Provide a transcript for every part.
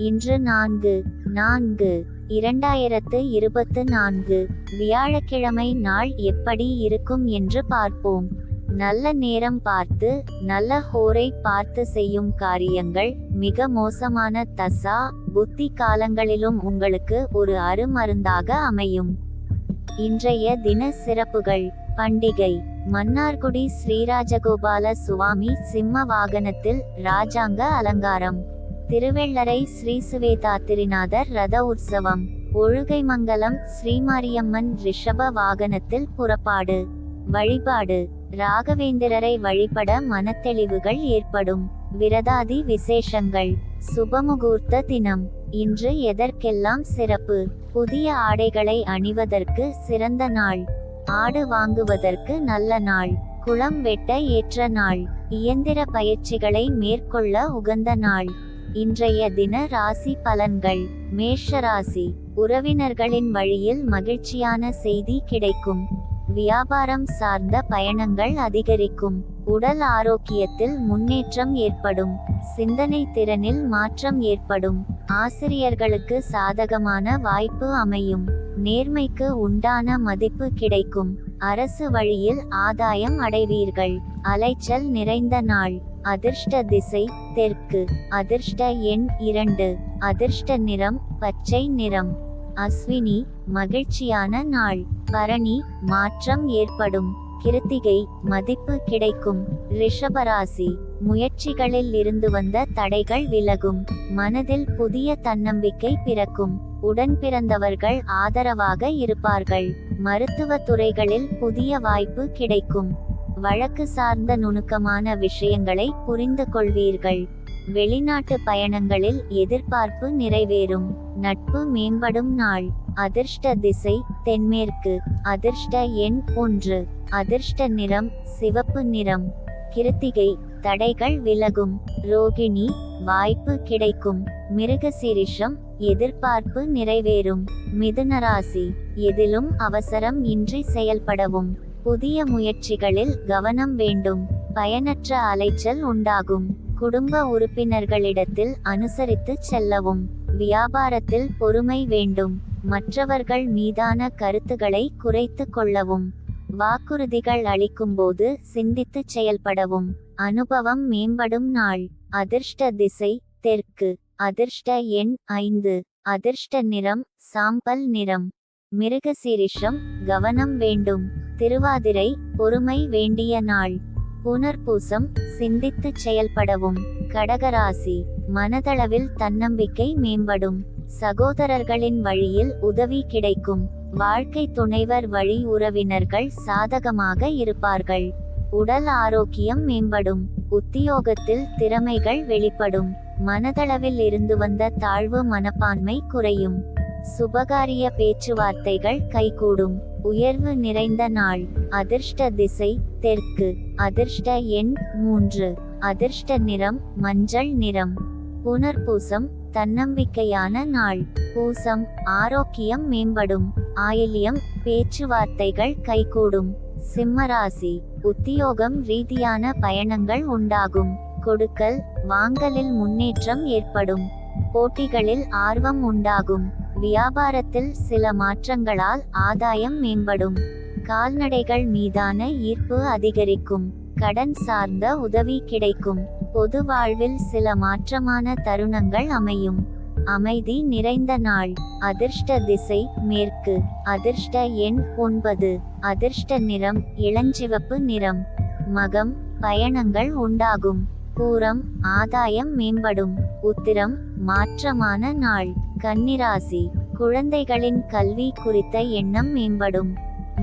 இன்று 4/4/2024 வியாழக்கிழமை நாள் எப்படி இருக்கும் என்று பார்ப்போம். நல்ல நேரம் பார்த்து நல்ல ஹோரை பார்த்து செய்யும் காரியங்கள் மிக மோசமான தசா புத்தி காலங்களிலும் உங்களுக்கு ஒரு அருமருந்தாக அமையும். இன்றைய தின சிறப்புகள். பண்டிகை. மன்னார்குடி ஸ்ரீராஜகோபால சுவாமி சிம்ம வாகனத்தில் ராஜாங்க அலங்காரம். திருவெள்ளரை ஸ்ரீ சுவேதாத்திரிநாதர் ரத உற்சவம். ஒழுகைமங்கலம் ஸ்ரீமாரியம்மன் ரிஷப வாகனத்தில் புறப்பாடு. வழிபாடு. ராகவேந்திரரை வழிபட மனத்தெளிவுகள் ஏற்படும். விரதாதி விசேஷங்கள். சுபமுகூர்த்த தினம். இன்று எதற்கெல்லாம் சிறப்பு? புதிய ஆடைகளை அணிவதற்கு சிறந்த நாள். ஆடு வாங்குவதற்கு நல்ல நாள். குளம் வெட்ட ஏற்ற நாள். இயந்திர பயிற்சிகளை மேற்கொள்ள உகந்த நாள். இன்றைய தின ராசி பலன்கள். மேஷராசி. உறவினர்களின் வழியில் மகிழ்ச்சியான செய்தி கிடைக்கும். வியாபாரம் சார்ந்த பயணங்கள் அதிகரிக்கும். உடல் ஆரோக்கியத்தில் முன்னேற்றம் ஏற்படும். சிந்தனை திறனில் மாற்றம் ஏற்படும். ஆசிரியர்களுக்கு சாதகமான வாய்ப்பு அமையும். நேர்மைக்கு உண்டான மதிப்பு கிடைக்கும். அரசு வழியில் ஆதாயம் அடைவீர்கள். அலைச்சல் நிறைந்த நாள். அதிர்ஷ்ட திசை தெற்கு. அதிர்ஷ்ட எண் 2. அதிர்ஷ்ட நிறம் பச்சை நிறம். அஸ்வினி மகிழ்ச்சியான நாள். பரணி மாற்றம் ஏற்படும். கிருத்திகை மதிப்பு கிடைக்கும். ரிஷபராசி. முயற்சிகளில் இருந்து வந்த தடைகள் விலகும். மனதில் புதிய தன்னம்பிக்கை பிறக்கும். உடன் பிறந்தவர்கள் ஆதரவாக இருப்பார்கள். மருத்துவ துறைகளில் புதிய வாய்ப்பு கிடைக்கும். வழக்கு சார்ந்த நுணுக்கமான விஷயங்களை புரிந்து கொள்வீர்கள். வெளிநாட்டு பயணங்களில் எதிர்பார்ப்பு நிறைவேறும். நட்பு மேம்படும் நாள். அதிர்ஷ்ட திசை தென்மேற்கு. அதிர்ஷ்ட எண் 1. அதிர்ஷ்ட நிறம் சிவப்பு நிறம். கிருத்திகை தடைகள் விலகும். ரோகிணி வாய்ப்பு கிடைக்கும். மிருகசீரிஷம் எதிர்பார்ப்பு நிறைவேறும். மிதுனராசி. எதிலும் அவசரம் இன்றி செயல்படவும். புதிய முயற்சிகளில் கவனம் வேண்டும். பயனற்ற அலைச்சல் உண்டாகும். குடும்ப உறுப்பினர்களிடத்தில் அனுசரித்து செல்லவும். வியாபாரத்தில் பொறுமை வேண்டும். மற்றவர்கள் மீதான கருத்துக்களை குறைத்து கொள்ளவும். வாக்குறுதிகள் அளிக்கும்போது சிந்தித்து செயல்படவும். அனுபவம் மேம்படும் நாள். அதிர்ஷ்ட திசை தெற்கு. அதிர்ஷ்ட எண் 5. அதிர்ஷ்ட நிறம் சாம்பல் நிறம். மிருகசீரிஷம் கவனம் வேண்டும். திருவாதிரை பொறுமை வேண்டிய நாள். புனர்பூசம் சிந்தித்து செயல்படவும். கடகராசி. மனதளவில் தன்னம்பிக்கை மேம்படும். சகோதரர்களின் வழியில் உதவி கிடைக்கும். வாழ்க்கை துணைவர் வழி உறவினர்கள் சாதகமாக இருப்பார்கள். உடல் ஆரோக்கியம் மேம்படும். உத்தியோகத்தில் திறமைகள் வெளிப்படும். மனதளவில் இருந்து வந்த தாழ்வு மனப்பான்மை குறையும். சுபகாரிய பேச்சுவார்த்தைகள் கைகூடும். உயர்வு நிறைந்த நாள். அதிர்ஷ்ட திசை தெற்கு. அதிர்ஷ்ட எண் 3. அதிர்ஷ்ட நிறம் மஞ்சள் நிறம். புனர்பூசம் தன்னம்பிக்கையான நாள். பூசம் ஆரோக்கியம் மேம்படும். ஆயில்யம் பேச்சுவார்த்தைகள் கைகூடும். சிம்மராசி. உத்தியோகம் ரீதியான பயணங்கள் உண்டாகும். கொடுக்கல் வாங்கலில் முன்னேற்றம் ஏற்படும். போட்டிகளில் ஆர்வம் உண்டாகும். வியாபாரத்தில் சில மாற்றங்களால் ஆதாயம் மேம்படும். கால்நடைகள் மீதான ஈர்ப்பு அதிகரிக்கும். கடன் சார்ந்த உதவி கிடைக்கும். பொது வாழ்வில் சில மாற்றமான தருணங்கள் அமையும். அமைதி நிறைந்த நாள். அதிர்ஷ்ட திசை மேற்கு. அதிர்ஷ்ட எண் 9. அதிர்ஷ்ட நிறம் இளஞ்சிவப்பு நிறம். மகம் பயணங்கள் உண்டாகும். பூரம் ஆதாயம் மேம்படும். உத்திரம் மாற்றமான நாள். கன்னிராசி. குழந்தைகளின் கல்வி குறித்த எண்ணம் மேம்படும்.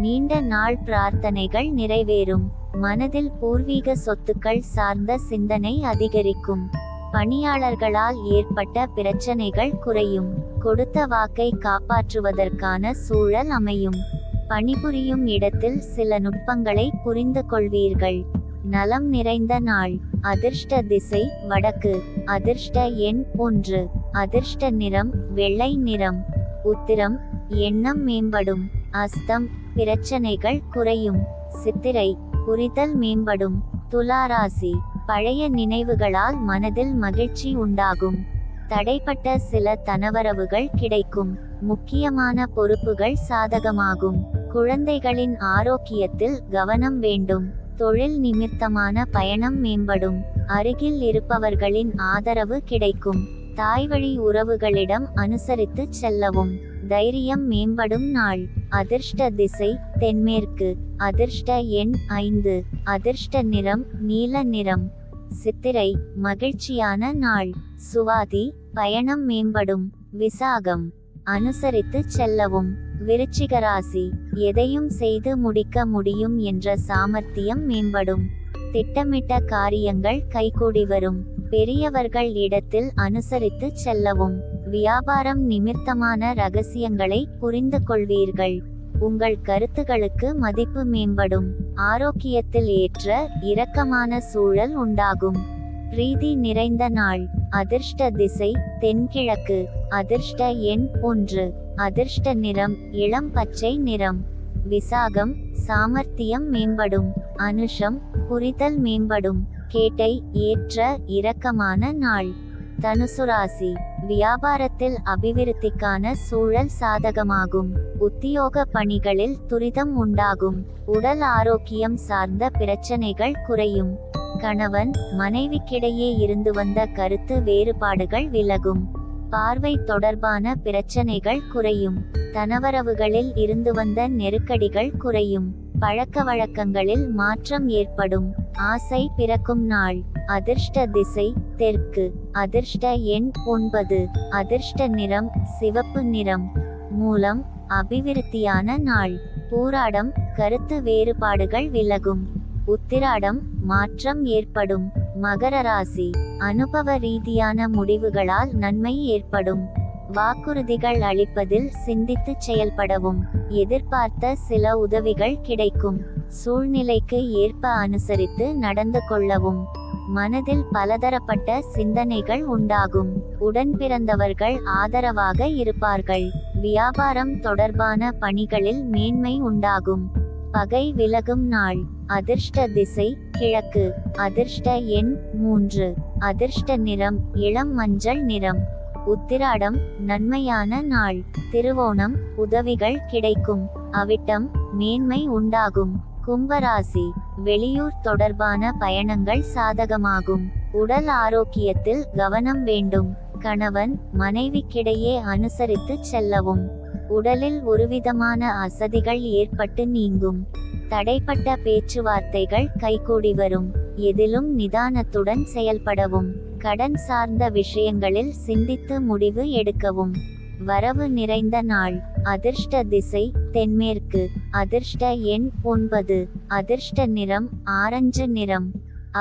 நீண்ட நாள் பிரார்த்தனைகள் நிறைவேறும். மனதில் பூர்வீக சொத்துக்கள் சார்ந்த சிந்தனை அதிகரிக்கும். பணியாளர்களால் ஏற்பட்ட பிரச்சனைகள் குறையும். கொடுத்த வாக்கை காப்பாற்றுவதற்கான சூழல் அமையும். பணிபுரியும் இடத்தில் சில நுட்பங்களை புரிந்து கொள்வீர்கள். நலம் நிறைந்த நாள். அதிர்ஷ்ட திசை வடக்கு. அதிர்ஷ்ட எண் 1. அதிர்ஷ்ட நிறம் வெள்ளை நிறம். உத்திரம் எண்ணம் மேம்படும். அஸ்தம் பிரச்சனைகள் குறையும். சித்திரை புரிதல் மேம்படும். துலாராசி. பழைய நினைவுகளால் மனதில் மகிழ்ச்சி உண்டாகும். தடைப்பட்ட சில தனவரவுகள் கிடைக்கும். முக்கியமான பொறுப்புகள் சாதகமாகும். குழந்தைகளின் ஆரோக்கியத்தில் கவனம் வேண்டும். தொழில் நிமித்தமான பயணம் மேம்படும். அருகில் இருப்பவர்களின் ஆதரவு கிடைக்கும். தாய்வழி உறவுகளிடம் அனுசரித்து செல்லவும். தைரியம் மேம்படும் நாள். அதிர்ஷ்ட திசை தென்மேற்கு. அதிர்ஷ்ட எண் 5. அதிர்ஷ்ட நிறம் நீல நிறம். சித்திரை மகிழ்ச்சியான நாள். சுவாதி பயணம் மேம்படும். விசாகம் அனுசரித்து செல்லவும். விருச்சிகராசி எதையும் செய்து முடிக்க முடியும் என்ற சாமர்த்தியம் மேம்படும். திட்டமிட்ட காரியங்கள் கைகூடி வரும். பெரியவர்கள் இடத்தில் அனுசரித்து செல்லவும். வியாபாரம் நிமித்தமான ரகசியங்களை புரிந்து கொள்வீர்கள். உங்கள் கருத்துகளுக்கு மதிப்பு மேம்படும். ஆரோக்கியத்தில் ஏற்ற இரக்கமான சூழல் உண்டாகும். பிரீதி நிறைந்த நாள். அதிர்ஷ்ட திசை தென்கிழக்கு. அதிர்ஷ்ட எண் 1. அதிர்ஷ்ட நிறம் இளம் பச்சை நிறம். விசாகம் சாமர்த்தியம் மேம்படும். அனுஷம் புரிதல் மேம்படும். கேட்டை ஏற்ற இரக்கமான நாள். தனுசுராசி வியாபாரத்தில் அபிவிருத்திக்கான சூழல் சாதகமாகும். உத்தியோக பணிகளில் துரிதம் உண்டாகும். உடல் ஆரோக்கியம் சார்ந்த பிரச்சனைகள் குறையும். கணவன் மனைவிக்கிடையே இருந்து வந்த கருத்து வேறுபாடுகள் விலகும். பார்வை தொடர்பான பிரச்சனைகள் குறையும். தனவரவுகளில் இருந்து வந்த நெருக்கடிகள் குறையும். பழக்க வழக்கங்களில் மாற்றம் ஏற்படும். ஆசை பிறக்கும் நாள். அதிர்ஷ்ட திசை தெற்கு. அதிர்ஷ்ட எண் 9. அதிர்ஷ்ட நிறம் சிவப்பு நிறம். மூலம் அபிவிருத்தியான நாள். பூராடம் கருத்து வேறுபாடுகள் விலகும். உத்திராடம் மாற்றம் ஏற்படும். மகர ராசி அனுபவ ரீதியான முடிவுகளால் நன்மை ஏற்படும். வாக்குறுதிகள் அளிப்பதில் சிந்தித்து செயல்படவும். எதிர்பார்த்த சில உதவிகள் கிடைக்கும். சூழ்நிலைக்கு ஏற்ப அனுசரித்து நடந்து கொள்ளவும். மனதில் பலதரப்பட்ட சிந்தனைகள் உண்டாகும். உடன் பிறந்தவர்கள் ஆதரவாக இருப்பார்கள். வியாபாரம் தொடர்பான பணிகளில் மேன்மை உண்டாகும். பகை விலகும் நாள். அதிர்ஷ்ட திசை கிழக்கு. அதிர்ஷ்ட எண் 3. அதிர்ஷ்ட நிறம் இளம் மஞ்சள் நிறம். உத்திராடம் நன்மையான நாள். திருவோணம் உதவிகள் கிடைக்கும். அவிட்டம் மேன்மை உண்டாகும். கும்பராசி வெளியூர் தொடர்பான பயணங்கள் சாதகமாகும். உடல் ஆரோக்கியத்தில் கவனம் வேண்டும். கணவன் மனைவிக்கிடையே அனுசரித்து செல்லவும். உடலில் ஒருவிதமான அசதிகள் ஏற்பட்டு நீங்கும். தடைப்பட்ட பேச்சுவார்த்தைகள் கைகூடி வரும். எதிலும் நிதானத்துடன் செயல்படவும். கடன் சார்ந்த விஷயங்களில் சிந்தித்து முடிவு எடுக்கவும். வரவு நிறைந்த நாள். அதிர்ஷ்ட திசை தென்மேற்கு. அதிர்ஷ்ட எண் 9. அதிர்ஷ்ட நிறம் ஆரஞ்சு நிறம்.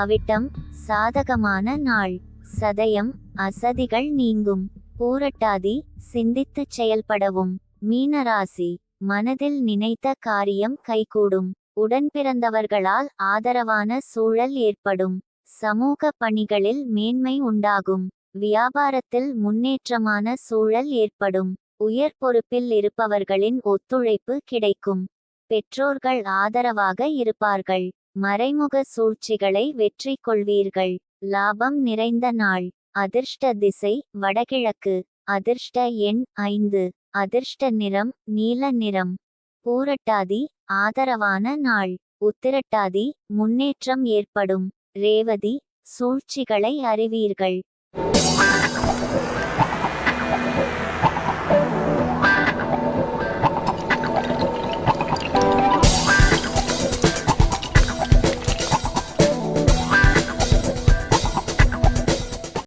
அவிட்டம் சாதகமான நாள். சதயம் அசதிகள் நீங்கும். பூரட்டாதி சிந்தித்து செயல்படவும். மீனராசி மனதில் நினைத்த காரியம் கைகூடும். உடன் பிறந்தவர்களால் ஆதரவான சூழல் ஏற்படும். சமூக பணிகளில் மேன்மை உண்டாகும். வியாபாரத்தில் முன்னேற்றமான சூழல் ஏற்படும். உயர் பொறுப்பில் இருப்பவர்களின் ஒத்துழைப்பு கிடைக்கும். பெற்றோர்கள் ஆதரவாக இருப்பார்கள். மறைமுக சூழ்ச்சிகளை வெற்றி கொள்வீர்கள். லாபம் நிறைந்த நாள். அதிர்ஷ்ட திசை வடகிழக்கு. அதிர்ஷ்ட எண் 5. அதிர்ஷ்ட நிறம் நீல நிறம். பூரட்டாதி ஆதரவான நாள். உத்திரட்டாதி முன்னேற்றம் ஏற்படும். ரேவதி சூழ்ச்சிகளை அறிவீர்கள்.